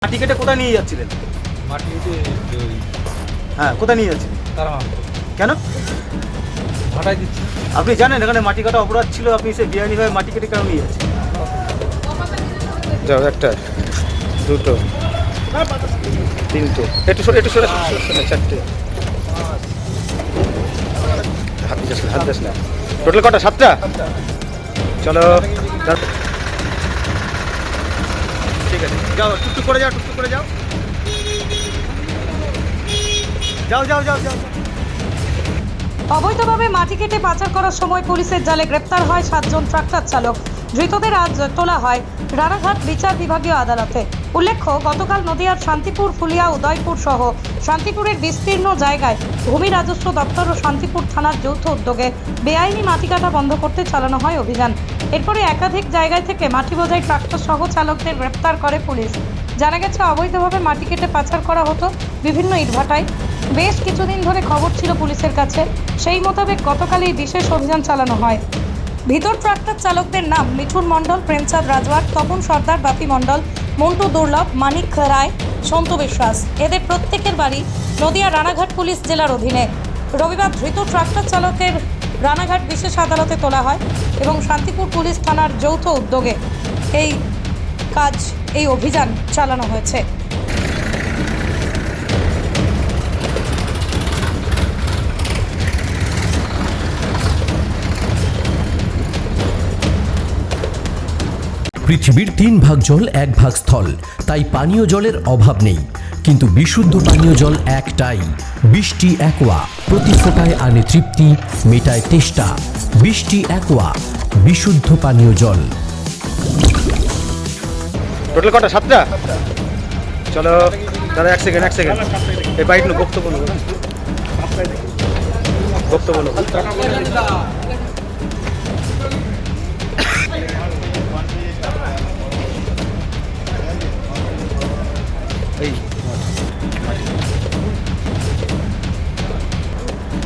মাটি কেটে কোথায় নিয়ে যাচ্ছিলেন? মাটিতে হ্যাঁ, কোথায় নিয়ে যাচ্ছিলেন? তারা কেন? ভাটাই দিচ্ছে। আপনি জানেন এখানে মাটি কাটা অপরাধ ছিল, আপনি সে বেআইনিভাবে মাটি কেটে কেন নিয়ে যাচ্ছেন? যাও, একটা, দুটো, তিনটে, একটু সরে চারটে, হাত দিস না। টোটাল কটা? 7টা? চলো, ঠিক আছে, যাও, টুকটুক করে যাও, টুকটুক করে যাও, যাও যাও যাও যাও। অবৈধভাবে মাটি কেটে পাচার করার সময় পুলিশের জালে গ্রেপ্তার হয় 7 জন ট্রাক্টর চালক। ধৃতদের আজ তোলা হয় রানাঘাট বিচার বিভাগীয় আদালতে। উল্লেখ্য, গতকাল নদিয়ার শান্তিপুর, ফুলিয়া, উদয়পুর সহ শান্তিপুরের বিস্তীর্ণ জায়গায় ভূমি রাজস্ব দপ্তর ও শান্তিপুর থানার যৌথ উদ্যোগে বেআইনি মাটি কাটা বন্ধ করতে চালানো হয় অভিযান। এরপরে একাধিক জায়গায় থেকে মাটি বোঝাই ট্রাক্টর সহ চালকদের গ্রেপ্তার করে পুলিশ। জানা গেছে, অবৈধভাবে মাটি কেটে পাচার করা হতো বিভিন্ন ইটভাটায়। বেশ কিছুদিন ধরে খবর ছিল পুলিশের কাছে, সেই মোতাবেক গতকাল এই বিশেষ অভিযান চালানো হয়। ভিতর ট্রাক্টর চালকদের নাম মিঠুন মণ্ডল, প্রেমচাঁদ রাজওয়ার, তপন সর্দার, বাপি মণ্ডল, মন্টু দুর্লভ, মানিক রায়, সন্তু বিশ্বাস। এদের প্রত্যেকের বাড়ি নদিয়া রানাঘাট পুলিশ জেলার অধীনে। রবিবার ধৃত ট্রাক্টর চালকের রানাঘাট বিশেষ আদালতে তোলা হয় এবং শান্তিপুর পুলিশ থানার যৌথ উদ্যোগে এই অভিযান চালানো হয়েছে। পৃথিবীর 3 ভাগ জল 1 ভাগ স্থল, তাই পানীয় জলের অভাব নেই। কিন্তু বিশুদ্ধ পানীয় জল একটাই, বৃষ্টি অ্যাকোয়া। প্রতি ফোঁটায় আনে তৃপ্তি, মেটায় তেষ্টা। বৃষ্টি অ্যাকোয়া, বিশুদ্ধ পানীয় জল। টোটাল কটা? 7টা? চলো দাদা, এক সেকেন্ড, এই বাইট নো, বক্তব্য নেবো, বক্তব্য নেবো। এই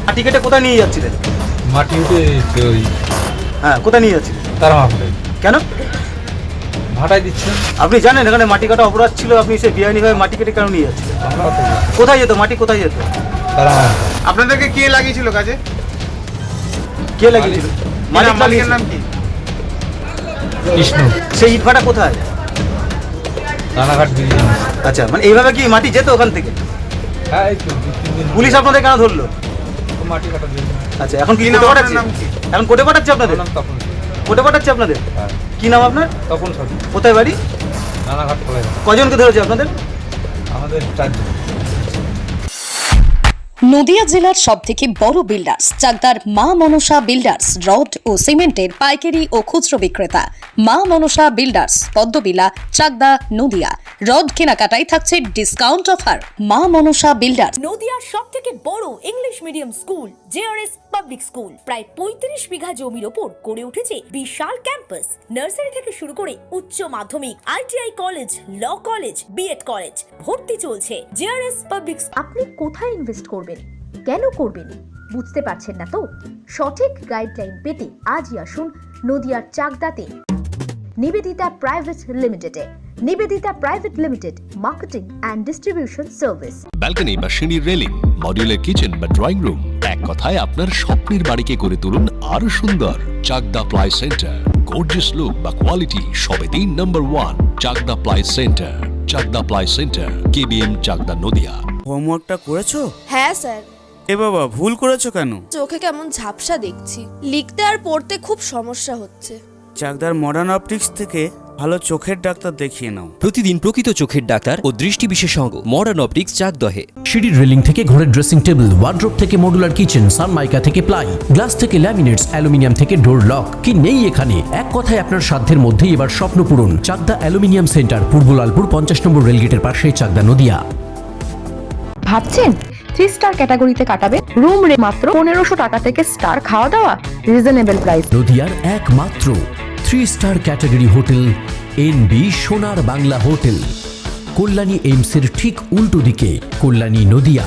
মাটি কেটে কোথায় নিয়ে যাচ্ছিলেন? মাটিতে হ্যাঁ, কোথায় নিয়ে যাচ্ছিলেন? তারা কেন? ভাটাই দিচ্ছে। আপনি জানেন এখানে মাটি কাটা অপরাধ ছিল, আপনি সে বেআইনিভাবে মাটি কেটে কেন নিয়ে যাচ্ছিলেন? কোথায় যেত মাটি, কোথায় যেত? তারা আপনাদেরকে কে লাগিয়েছিল কাজে? কে লাগিয়েছিল? মালিকের নাম কি? কৃষ্ণ। সেই ইটভাটা কোথায়? রানাঘাট ব্রিজ। আচ্ছা, মানে এইভাবে কি মাটি যেত ওখান থেকে? হ্যাঁ, এই তো 2-3 দিন পুলিশ আপনাদের কেন ধরলো? মাটি কাটা দিয়ে। আচ্ছা, এখন কি কি কোর্টে নাম, আপনার পাঠাচ্ছে? নাম কি? এখন কোর্টে পাঠাচ্ছে আপনাদের? নাম তপন। কোর্টে পাঠাচ্ছে আপনাদের? হ্যাঁ, কি নাম আপনার? তপন সরকার। কোথায় বাড়ি? রানাঘাট কলেজ। কজনকে ধরেছে আপনাদের? আমাদের 4 জন। নদিয়া জেলার সবথেকে বড় বিল্ডার্স চাকদার মা মনসা বিল্ডার্স, রড ও সিমেন্টের পাইকারি ও খুচরো বিক্রেতা। মা মনসা বিল্ডার্স, পদ্মবিলা, চাকদা, নদিয়া। রড কেনাকাটায় থাকছে ডিসকাউন্ট অফার। মা মনসা বিল্ডার্স। নদিয়ার সব থেকে বড় English medium school JRS public school প্রায় 35 বিঘা জমির ওপর গড়ে উঠেছে বিশাল ক্যাম্পাস। নার্সারি থেকে শুরু করে উচ্চ মাধ্যমিক, ITI college, law college, BEd college ভর্তি চলছে। JRS public. আপনি কোথায় ইনভেস্ট করবেন, কেন করবেন বুঝতে পারছেন না তো? সঠিক গাইডলাইন পেতে আজই আসুন নদিয়ার চাকদাতে নিবেদিতা প্রাইভেট লিমিটেডে। Nivedita private limited, marketing and distribution service. Balcony বা সিঁড়ির রেলিং, মডিউলার কিচেন বা ড্রয়িং রুম, এক কথায় আপনার স্বপ্নের বাড়িকে করে তুলুন আরো সুন্দর। Chakdah ply centre, gorgeous look বা কোয়ালিটি সবেতেই number 1। Chakdah ply centre, Chakdah ply centre, KBM, Chakdah, Nadia. হোমওয়ার্কটা করেছো? হ্যাঁ স্যার। এ বাবা, ভুল করেছো কেন? চোখে কেমন ঝাপসা দেখছি, লিখতে আর পড়তে খুব সমস্যা হচ্ছে। চাকদার মডার্ন অপটিক্স থেকে ভালো চোখের ডাক্তার দেখিয়ে নাও। প্রতিদিন প্রকৃত চোখের ডাক্তার ও দৃষ্টি বিশেষজ্ঞ মডার্ন অপটিক্স চাকদহে। সিঁড়ির রেলিং থেকে ঘরের ড্রেসিং টেবিল, ওয়ার্ড্রোব থেকে মডুলার কিচেন, সানমাইকা থেকে প্লাই, গ্লাস থেকে ল্যামিনেটস, অ্যালুমিনিয়াম থেকে ডোর লক। কি নেই এখানে? এক কথায় আপনার সাধ্যের মধ্যেই এবার স্বপ্ন পূরণ। চাকদা অ্যালুমিনিয়াম সেন্টার, পূর্ব লালপুর 50 নম্বর রেলগেটের পাশে, চাকদা, নদিয়া। ভাবছেন 3 স্টার ক্যাটাগরিতে কাটাবে? রুম রে মাত্র 1500 টাকা থেকে স্টার, খাওয়া দাওয়া রিজনেবল প্রাইস। নদিয়ার একমাত্র 3 স্টার ক্যাটাগরি হোটেল এনবি সোনার বাংলা হোটেল, কল্যাণী এইমসের ঠিক উল্টো দিকে, কল্যাণী, নদিয়া।